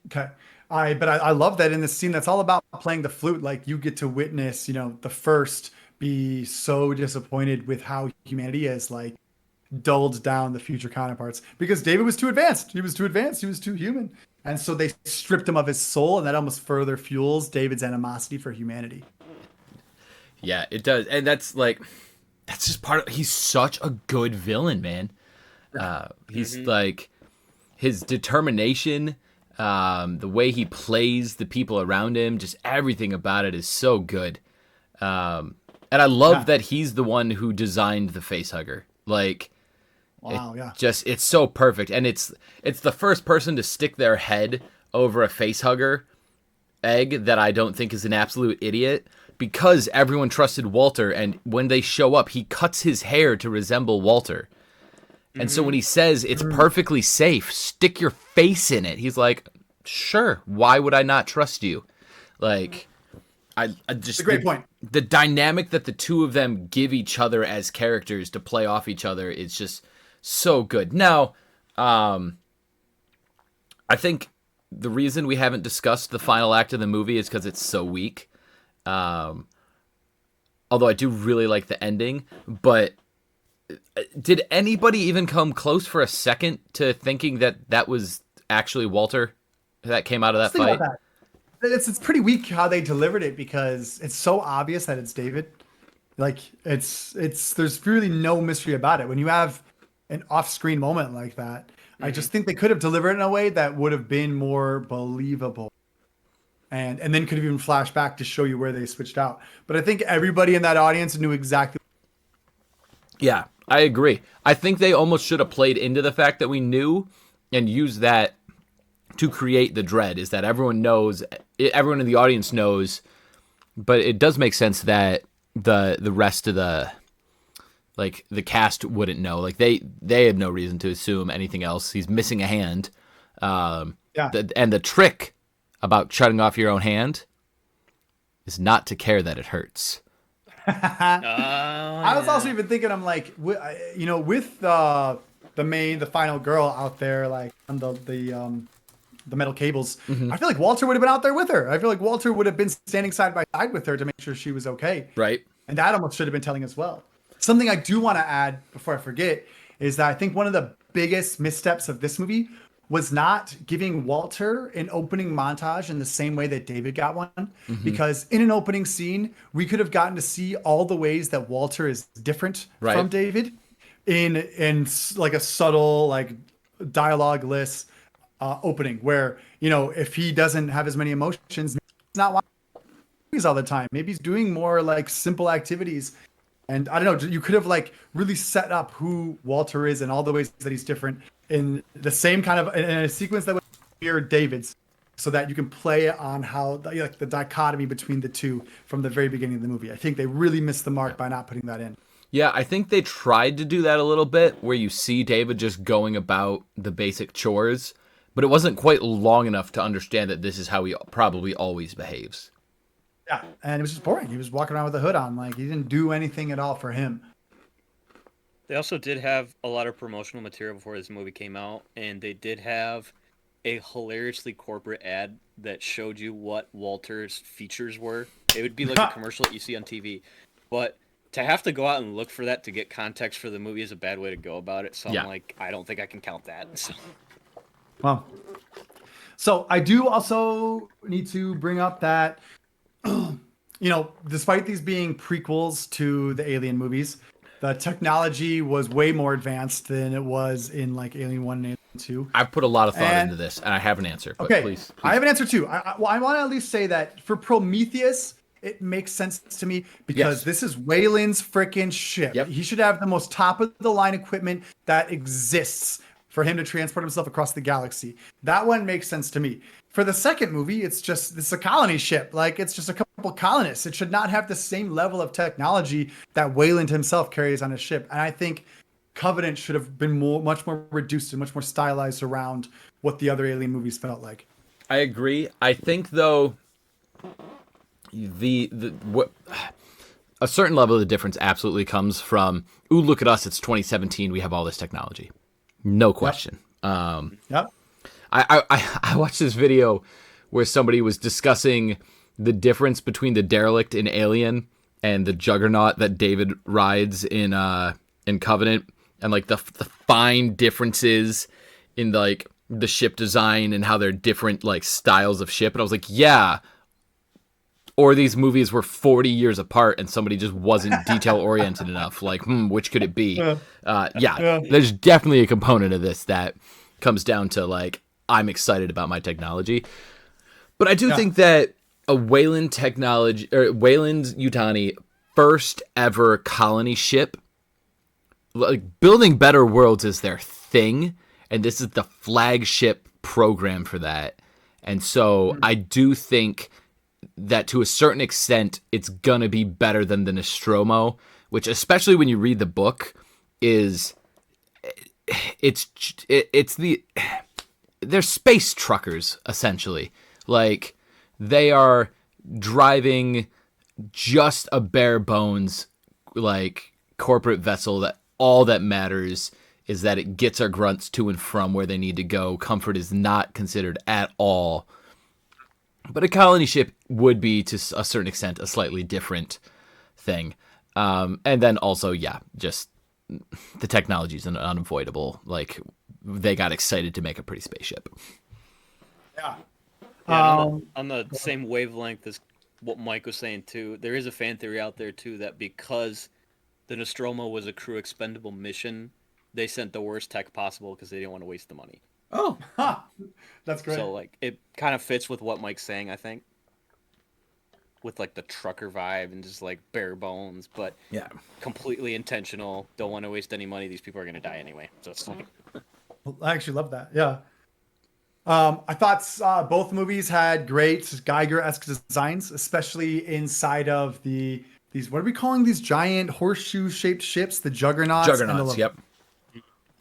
S4: Okay. But I love that in this scene that's all about playing the flute. Like, you get to witness, the first be so disappointed with how humanity is like dulled down the future counterparts, because David was too advanced. He was too human. And so they stripped him of his soul, and that almost further fuels David's animosity for humanity.
S1: Yeah, it does. And that's just part of, he's such a good villain, man. He's like, his determination, the way he plays the people around him, just everything about it is so good. And I love that he's the one who designed the facehugger. Like,
S4: wow,
S1: it's so perfect. And it's the first person to stick their head over a facehugger egg that I don't think is an absolute idiot, because everyone trusted Walter, and when they show up, he cuts his hair to resemble Walter. And so when he says it's perfectly safe, stick your face in it, he's like, sure, why would I not trust you? Like, I just,
S4: it's a great point.
S1: The dynamic that the two of them give each other as characters to play off each other is just so good. Now, I think the reason we haven't discussed the final act of the movie is because it's so weak. Although I do really like the ending, but did anybody even come close for a second to thinking that was actually Walter that came out of that fight?
S4: It's pretty weak how they delivered it, because it's so obvious that it's David. Like, it's there's really no mystery about it. When you have an off-screen moment like that, I just think they could have delivered it in a way that would have been more believable. And then could have even flashed back to show you where they switched out. But I think everybody in that audience knew exactly.
S1: Yeah, I agree. I think they almost should have played into the fact that we knew and used that to create the dread, is that everyone knows, everyone in the audience knows, but it does make sense that the rest of the cast wouldn't know. Like, they had no reason to assume anything else. He's missing a hand. And the trick about cutting off your own hand is not to care that it hurts.
S4: I was also even thinking, I'm like, with the final girl out there, like on the metal cables, I feel like Walter would have been out there with her. I feel like Walter would have been standing side by side with her to make sure she was okay.
S1: Right.
S4: And that almost should have been telling as well. Something I do want to add before I forget is that I think one of the biggest missteps of this movie was not giving Walter an opening montage in the same way that David got one. Because in an opening scene, we could have gotten to see all the ways that Walter is different from David in like a subtle, like dialogue-less opening, where, if he doesn't have as many emotions, he's not watching movies all the time. Maybe he's doing more like simple activities. And I don't know, you could have like really set up who Walter is and all the ways that he's different in the same kind of, in a sequence that would mirror David's, so that you can play on how the dichotomy between the two from the very beginning of the movie. I think they really missed the mark by not putting that in.
S1: Yeah, I think they tried to do that a little bit, where you see David just going about the basic chores, but it wasn't quite long enough to understand that this is how he probably always behaves.
S4: Yeah, and it was just boring. He was walking around with a hood on, like he didn't do anything at all for him.
S2: They also did have a lot of promotional material before this movie came out, and they did have a hilariously corporate ad that showed you what Walter's features were. It would be like a commercial that you see on TV, but to have to go out and look for that to get context for the movie is a bad way to go about it. So
S1: Yeah.
S2: I'm like, I don't think I can count that. So.
S4: Well, so I do also need to bring up that, despite these being prequels to the Alien movies, the technology was way more advanced than it was in like Alien 1 and Alien 2.
S1: I've put a lot of thought
S4: And-
S1: into this, and I have an answer. But
S4: Okay,
S1: please.
S4: I have an answer too. I want to at least say that for Prometheus, it makes sense to me because
S1: Yes.
S4: this is Wayland's freaking ship.
S1: Yep.
S4: He should have the most top of the line equipment that exists for him to transport himself across the galaxy. That one makes sense to me. For the second movie, it's a colony ship. Like, it's just a couple colonists. It should not have the same level of technology that Wayland himself carries on his ship. And I think Covenant should have been much more reduced and much more stylized around what the other Alien movies felt like.
S1: I agree. I think though what a certain level of the difference absolutely comes from, ooh, look at us, it's 2017, we have all this technology. No question.
S4: Yep.
S1: I watched this video where somebody was discussing the difference between the derelict in Alien and the juggernaut that David rides in Covenant, and like the fine differences in like the ship design and how they're different like styles of ship. And I was like, yeah. Or these movies were 40 years apart and somebody just wasn't detail oriented enough. Like, which could it be? Yeah, there's definitely a component of this that comes down to like, I'm excited about my technology. But I do think that a Wayland Yutani first ever colony ship, like building better worlds is their thing. And this is the flagship program for that. And so I do think that to a certain extent, it's gonna be better than the Nostromo, which, especially when you read the book, they're space truckers essentially. Like, they are driving just a bare bones like corporate vessel that all that matters is that it gets our grunts to and from where they need to go. Comfort is not considered at all. But a colony ship would be, to a certain extent, a slightly different thing. And then also, just the technology is unavoidable. Like, they got excited to make a pretty spaceship.
S4: Yeah.
S2: On the same wavelength as what Mike was saying, too, there is a fan theory out there, too, that because the Nostromo was a crew expendable mission, they sent the worst tech possible because they didn't want to waste the money.
S1: Oh,
S4: That's great.
S2: So, like, it kind of fits with what Mike's saying, I think. With, like, the trucker vibe and just, like, bare bones, but
S1: yeah.
S2: completely intentional. Don't want to waste any money. These people are going to die anyway. So it's like...
S4: I actually love that. Yeah. I thought both movies had great Geiger-esque designs, especially inside of these, what are we calling these giant horseshoe-shaped ships? The Juggernauts.
S1: Juggernauts, yep.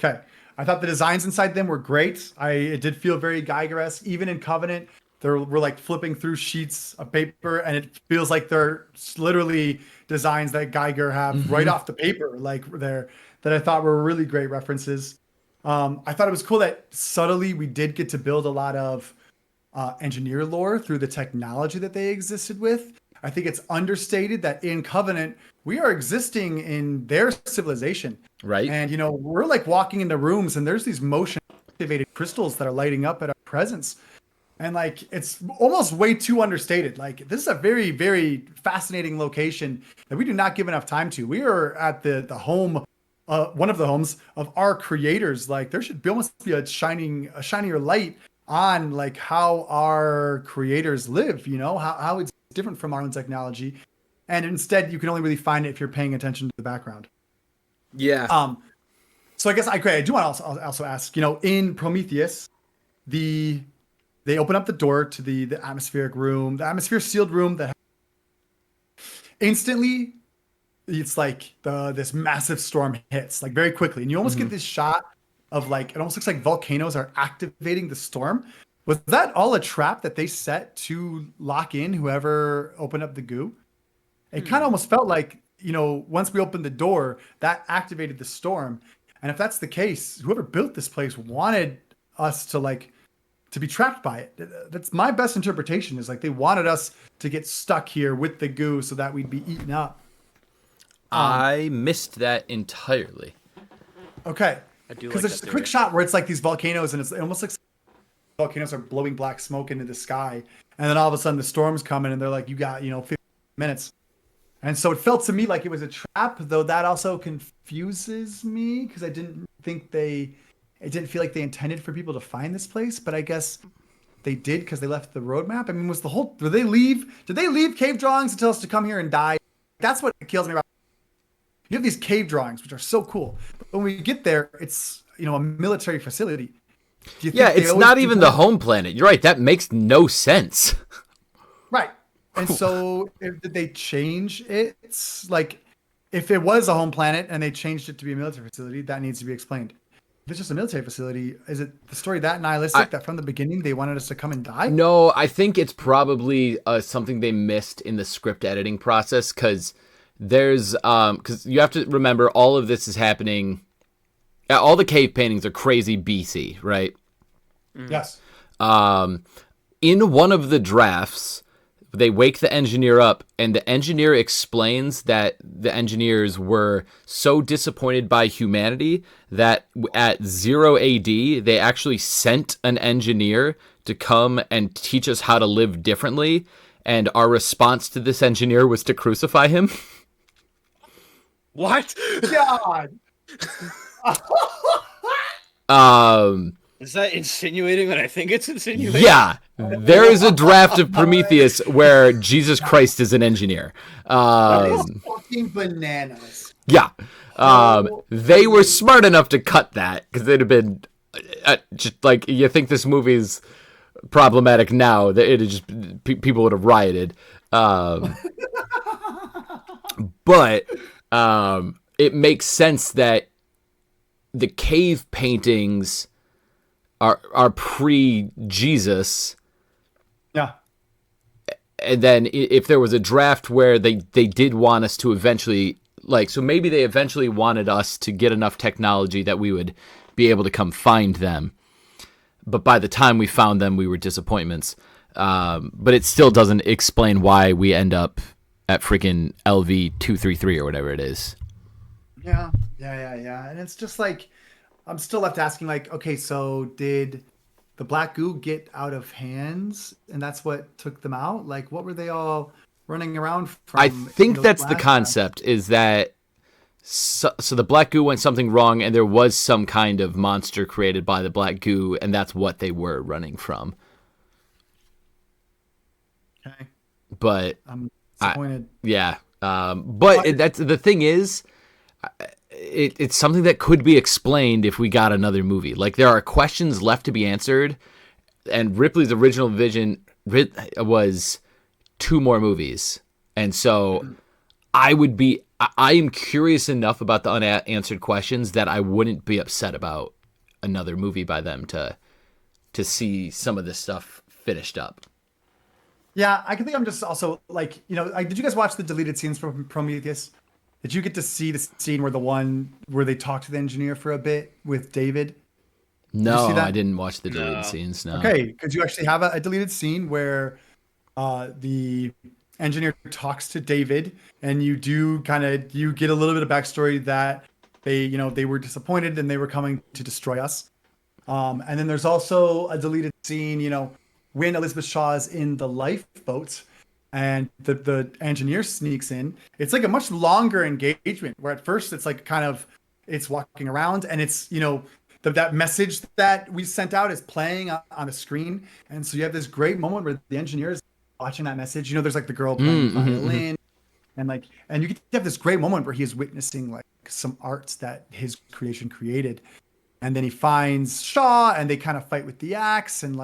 S4: Okay. I thought the designs inside them were great. It did feel very Geiger-esque. Even in Covenant, we're like flipping through sheets of paper, and it feels like they're literally designs that Geiger have right off the paper, like that I thought were really great references. I thought it was cool that subtly we did get to build a lot of engineer lore through the technology that they existed with. I think it's understated that in Covenant, we are existing in their civilization.
S1: Right.
S4: And, we're like walking into rooms and there's these motion activated crystals that are lighting up at our presence. And like, it's almost way too understated. Like, this is a very, very fascinating location that we do not give enough time to. We are at the home, one of the homes of our creators. Like, there should almost be a shinier light on like how our creators live, how it's different from our own technology. And instead, you can only really find it if you're paying attention to the background.
S1: Yeah.
S4: So I guess I do want to also ask, in Prometheus, they open up the door to the atmospheric room, the atmosphere sealed room that instantly it's like this massive storm hits like very quickly. And you almost get this shot of like, it almost looks like volcanoes are activating the storm. Was that all a trap that they set to lock in whoever opened up the goo? It kind of almost felt like, once we opened the door, that activated the storm. And if that's the case, whoever built this place wanted us to be trapped by it. That's my best interpretation, is like they wanted us to get stuck here with the goo so that we'd be eaten up.
S1: I missed that entirely.
S4: Okay.
S2: I do
S4: Because
S2: like
S4: there's
S2: that
S4: a quick shot where it's like these volcanoes, and it almost looks like volcanoes are blowing black smoke into the sky. And then all of a sudden the storm's coming, and they're like, you got, 15 minutes. And so it felt to me like it was a trap, though that also confuses me because it didn't feel like they intended for people to find this place, but I guess they did because they left the roadmap. I mean, did they leave cave drawings to tell us to come here and die? That's what kills me about. You have these cave drawings, which are so cool. But when we get there, it's, a military facility. Do you think
S1: It's not even the home planet. You're right. That makes no sense.
S4: Right. And so did they change it? It's like, if it was a home planet and they changed it to be a military facility, that needs to be explained. If it's just a military facility, is it the story that nihilistic that from the beginning they wanted us to come and die?
S1: No, I think it's probably something they missed in the script editing process, because there's because you have to remember all of this is happening. All the cave paintings are crazy BC, right?
S4: Yes.
S1: In one of the drafts, they wake the engineer up, and the engineer explains that the engineers were so disappointed by humanity that at 0 AD, they actually sent an engineer to come and teach us how to live differently. And our response to this engineer was to crucify him.
S2: What?
S4: God.
S2: Is that insinuating that I think it's insinuating?
S1: Yeah, there is a draft of Prometheus where Jesus Christ is an engineer.
S4: That is fucking bananas.
S1: Yeah. They were smart enough to cut that, because it'd have been just like, you think this movie's problematic now, that it just people would have rioted. But it makes sense that the cave paintings are pre-Jesus.
S4: Yeah.
S1: And then if there was a draft where they did want us to eventually, so maybe they eventually wanted us to get enough technology that we would be able to come find them. But by the time we found them, we were disappointments. But it still doesn't explain why we end up at freaking LV-233 or whatever it is.
S4: Yeah. And it's just like, I'm still left asking, okay, so did the black goo get out of hands, and that's what took them out? Like, what were they all running around from?
S1: I think that's the concept, is that so the black goo went something wrong, and there was some kind of monster created by the black goo, and that's what they were running from.
S4: Okay.
S1: But
S4: I'm disappointed.
S1: That's the thing is, it's something that could be explained if we got another movie. Like, there are questions left to be answered, and Ripley's original vision was 2 more movies. And so I am curious enough about the unanswered questions that I wouldn't be upset about another movie by them to see some of this stuff finished up.
S4: Yeah, I think I'm just also did you guys watch the deleted scenes from Prometheus? Did you get to see the scene where they talk to the engineer for a bit with David?
S1: No, I didn't watch the deleted scenes. No.
S4: Okay, because you actually have a deleted scene where the engineer talks to David, and you get a little bit of backstory that they were disappointed and they were coming to destroy us. And then there's also a deleted scene, when Elizabeth Shaw is in the lifeboat. And the engineer sneaks in. It's like a much longer engagement, where at first it's like it's walking around, and it's, that message that we sent out is playing on the screen. And so you have this great moment where the engineer is watching that message. There's like the girl playing violin, and you get to have this great moment where he is witnessing like some arts that his creation created. And then he finds Shaw, and they kind of fight with the axe, and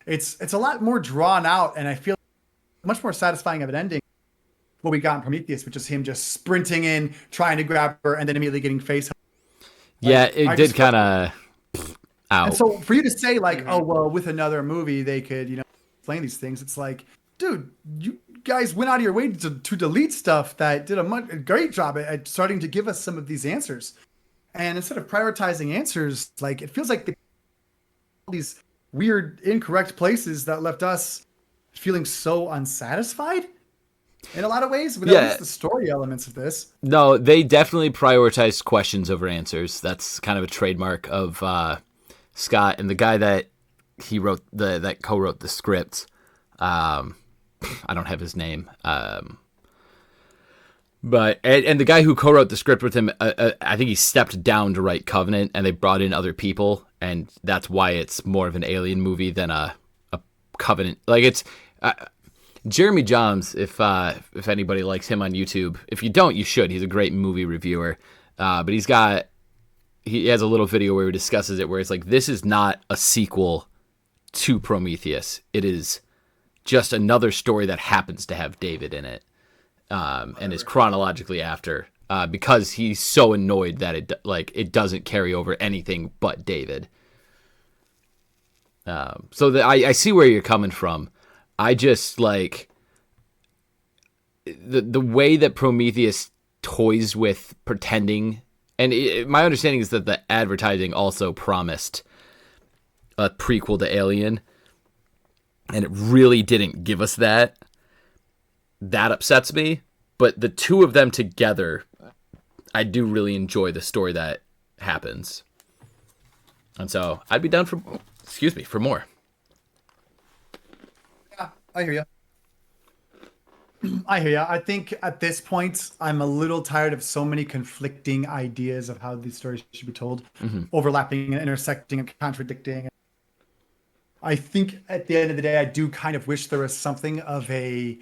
S4: it's a lot more drawn out, and I feel much more satisfying of an ending what we got in Prometheus, which is him just sprinting in, trying to grab her, and then immediately getting face.
S1: It did kind of out.
S4: And so for you to say oh well, with another movie they could explain these things, it's like, dude, you guys went out of your way to delete stuff that did a great job at starting to give us some of these answers. And instead of prioritizing answers, like, it feels like these weird, incorrect places that left us feeling so unsatisfied in a lot of ways, with at least the story elements of this.
S1: No, they definitely prioritized questions over answers. That's kind of a trademark of Scott, and the guy that he wrote that co-wrote the script. I don't have his name, but and the guy who co-wrote the script with him, I think he stepped down to write Covenant, and they brought in other people, and that's why it's more of an Alien movie than a Covenant. Like, it's Jeremy Johns, if anybody likes him on YouTube. If you don't, you should. He's a great movie reviewer. But he has a little video where he discusses it, where it's like, this is not a sequel to Prometheus. It is just another story that happens to have David in it, and is chronologically after, because he's so annoyed that it doesn't carry over anything but David. I see where you're coming from. I just like the way that Prometheus toys with pretending, and my understanding is that the advertising also promised a prequel to Alien, and it really didn't give us that. That upsets me, but the two of them together, I do really enjoy the story that happens. And so I'd be down for more.
S4: I hear you. I think at this point, I'm a little tired of so many conflicting ideas of how these stories should be told, overlapping and intersecting and contradicting. I think at the end of the day, I do kind of wish there was something of a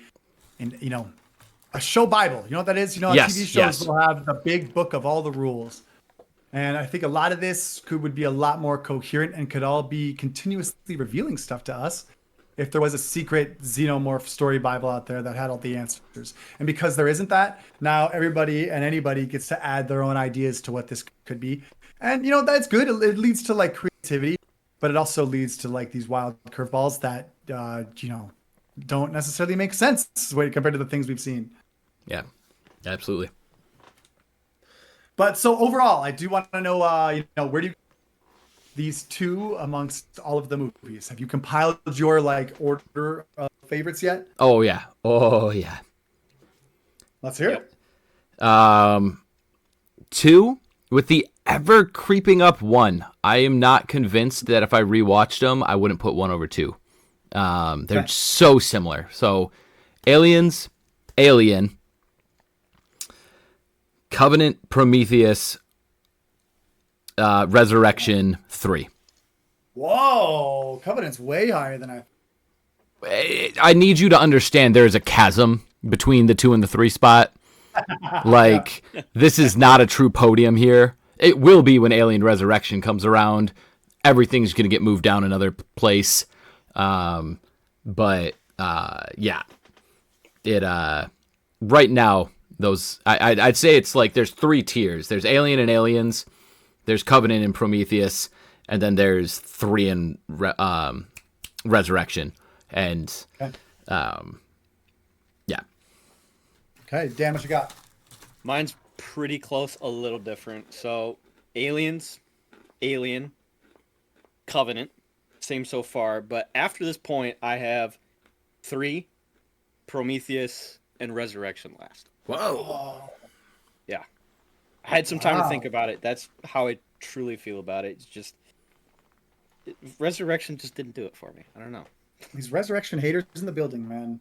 S4: show Bible. You know what that is?
S1: Yes,
S4: TV shows will have the big book of all the rules. And I think a lot of this would be a lot more coherent and could all be continuously revealing stuff to us if there was a secret xenomorph story Bible out there that had all the answers. And because there isn't that, now everybody and anybody gets to add their own ideas to what this could be. And, that's good. It leads to, like, creativity, but it also leads to, like, these wild curveballs that, don't necessarily make sense compared to the things we've seen.
S1: Yeah, absolutely.
S4: But so overall, I do want to know, where do you these two amongst all of the movies? Have you compiled your order of favorites yet?
S1: Oh yeah.
S4: Let's hear it.
S1: 2 with the ever creeping up 1. I am not convinced that if I rewatched them, I wouldn't put 1 over 2. They're so similar. So, Alien, Covenant, Prometheus, Resurrection, 3.
S4: Whoa, Covenant's way higher than
S1: I need you to understand there is a chasm between the 2 and the 3 spot. This is not a true podium here. It will be when Alien Resurrection comes around. Everything's going to get moved down another place. Right now, I'd say it's like there's 3 tiers. There's Alien and Aliens, there's Covenant and Prometheus, and then there's 3 and Resurrection. And
S4: Okay, Dan, what you got?
S2: Mine's pretty close, a little different. So, Alien, Covenant, same so far. But after this point, I have 3, Prometheus, and Resurrection last.
S1: Whoa.
S2: Yeah. I had some time to think about it. That's how I truly feel about it. It's just... Resurrection just didn't do it for me. I don't know.
S4: These Resurrection haters in the building, man.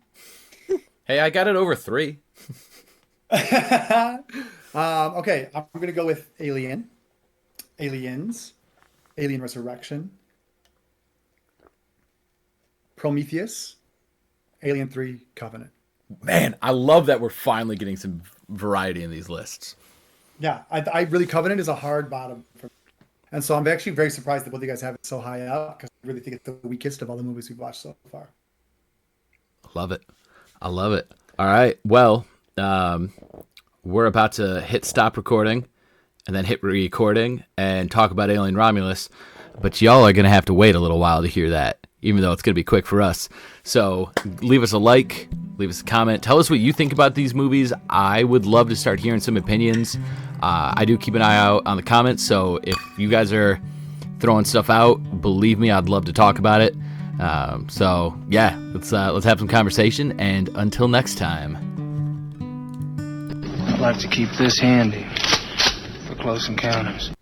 S1: Hey, I got it over 3.
S4: Okay, I'm going to go with Aliens, Alien Resurrection, Prometheus, Alien 3, Covenant.
S1: Man, I love that we're finally getting some variety in these lists.
S4: Yeah, I really, Covenant is a hard bottom for me. And so I'm actually very surprised that both of you guys have it so high up, because I really think it's the weakest of all the movies we've watched so far.
S1: I love it. All right, well, we're about to hit stop recording and then hit recording and talk about Alien Romulus, but y'all are going to have to wait a little while to hear that. even though it's going to be quick for us. So leave us a like, leave us a comment. Tell us what you think about these movies. I would love to start hearing some opinions. I do keep an eye out on the comments, so if you guys are throwing stuff out, believe me, I'd love to talk about it. So yeah, let's have some conversation, and until next time.
S5: I'd like to keep this handy for close encounters.